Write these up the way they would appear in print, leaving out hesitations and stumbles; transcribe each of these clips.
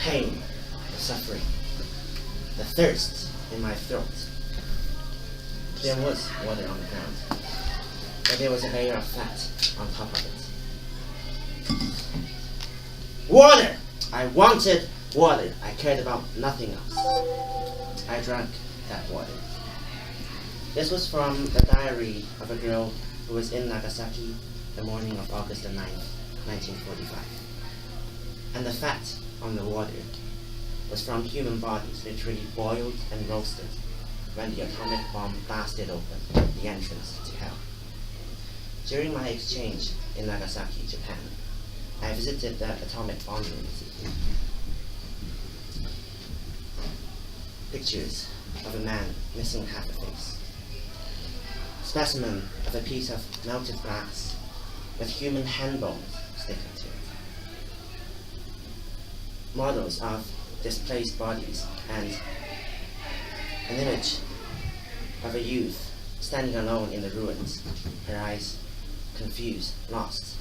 pain, the suffering, the thirst in my throat. There was water on the ground, but there was a layer of fat on top of it. Water! I wanted water. I cared about nothing else. I drank that water. This was from the diary of a girl who was in Nagasaki the morning of August the 9th, 1945. And the fat on the water was from human bodies literally boiled and roasted when the atomic bomb blasted open the entrance to hell. During my exchange in Nagasaki, Japan, I visited the atomic bomb museum. Pictures of a man missing half a face. Specimen of a piece of melted glass with human hand bones sticking to it. Models of displaced bodies and an image of a youth standing alone in the ruins, her eyes confused, lost,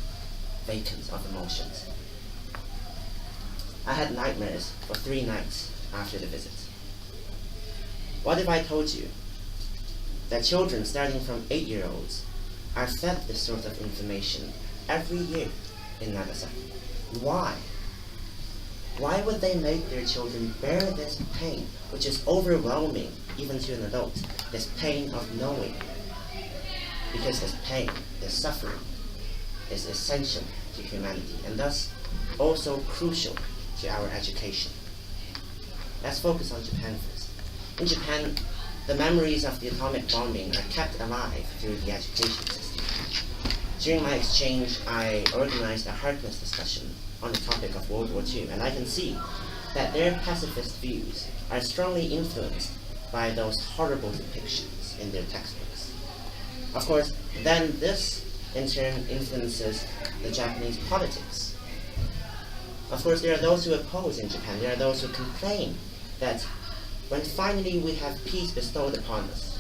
vacant of emotions. I had nightmares for 3 nights after the visit. What if I told you that children starting from 8-year-olds are fed this sort of information every year in Nagasaki? Why? Why would they make their children bear this pain, which is overwhelming even to an adult, this pain of knowing? Because this pain, this suffering, is essential to humanity and thus also crucial to our education. Let's focus on Japan first. In Japan, the memories of the atomic bombing are kept alive through the education system. During my exchange, I organized a heartless discussion on the topic of World War II, and I can see that their pacifist views are strongly influenced by those horrible depictions in their textbooks. Of course, then this in turn influences the Japanese politics. Of course, there are those who oppose in Japan. There are those who complain that when finally we have peace bestowed upon us,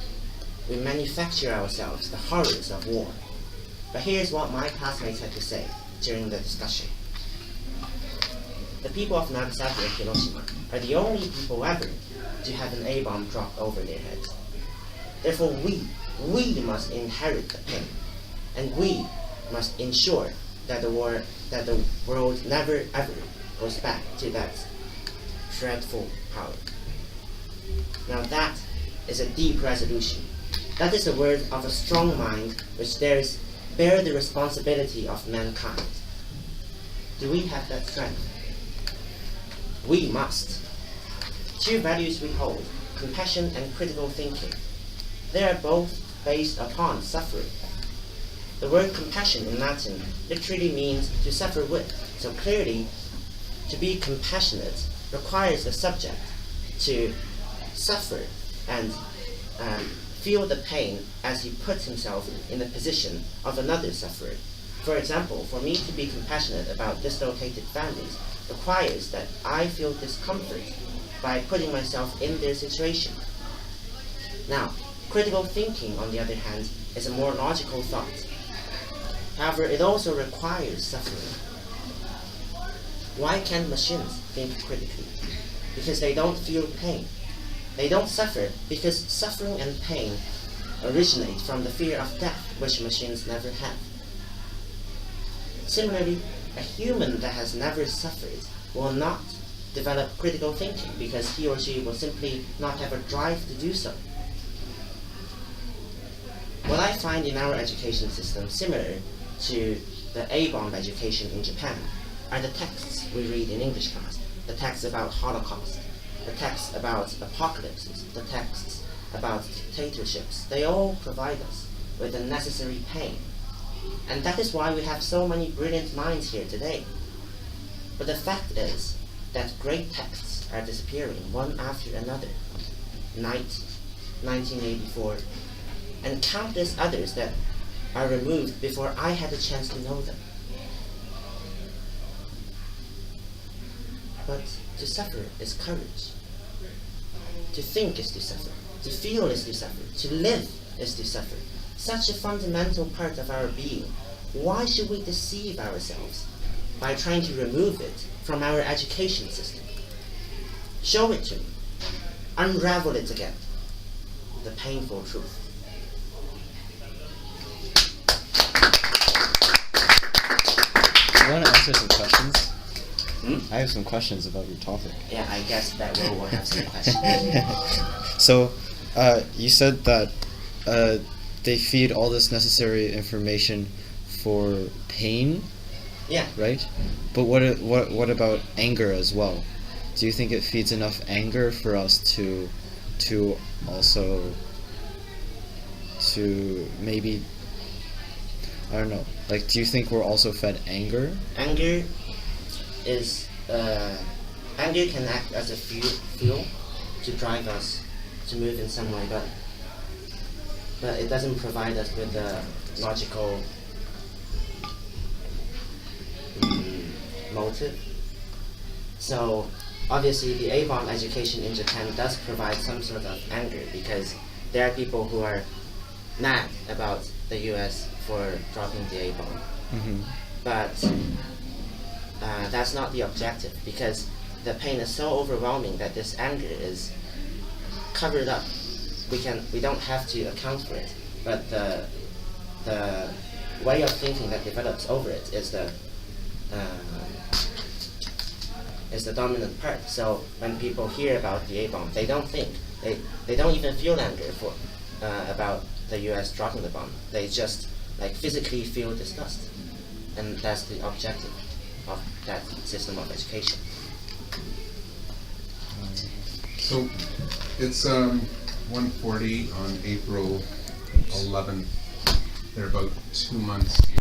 we manufacture ourselves the horrors of war. But here's what my classmates had to say during the discussion. The people of Nagasaki and Hiroshima are the only people ever to have an A-bomb dropped over their heads. Therefore we must inherit the pain, and we must ensure that the world never ever goes back to that dreadful power. Now that is a deep resolution. That is the word of a strong mind which bear the responsibility of mankind. Do we have that strength? We must. 2 values we hold, compassion and critical thinking. They are both based upon suffering. The word compassion in Latin literally means to suffer with. So clearly, to be compassionate requires the subject to suffer and feel the pain as he puts himself in the position of another sufferer. For example, for me to be compassionate about dislocated families requires that I feel discomfort by putting myself in their situation. Now, critical thinking, on the other hand, is a more logical thought. However, it also requires suffering. Why can't machines think critically? Because they don't feel pain. They don't suffer because suffering and pain originate from the fear of death, which machines never have. Similarly, a human that has never suffered will not develop critical thinking because he or she will simply not have a drive to do so. What I find in our education system similar to the A-bomb education in Japan are the texts we read in English class, the texts about Holocaust, the texts about apocalypses, the texts about dictatorships. They all provide us with the necessary pain. And that is why we have so many brilliant minds here today. But the fact is that great texts are disappearing one after another. Night, 1984, and countless others that are removed before I had a chance to know them. But to suffer is courage. To think is to suffer. To feel is to suffer. To live is to suffer. Such a fundamental part of our being. Why should we deceive ourselves by trying to remove it from our education system? Show it to me. Unravel it again. The painful truth. You want to answer some questions? Hmm? I have some questions about your topic. Yeah, I guess that will have some questions. So, you said that they feed all this necessary information for pain, Yeah. right? But what about anger as well? Do you think it feeds enough anger for us to also to maybe, I don't know, like, do you think we're also fed anger? Anger is anger can act as a fuel to drive us to move in some way, but it doesn't provide us with the logical motive. So obviously the A-bomb education in Japan does provide some sort of anger, because there are people who are mad about the US for dropping the A-bomb. Mm-hmm. But that's not the objective, because the pain is so overwhelming that this anger is covered up. We don't have to account for it, but the way of thinking that develops over it is the dominant part. So when people hear about the A-bomb, they don't think, they don't even feel anger for about the US dropping the bomb. They just like physically feel disgust, and that's the objective of that system of education. So it's 1:40 on April 11th. They're about 2 months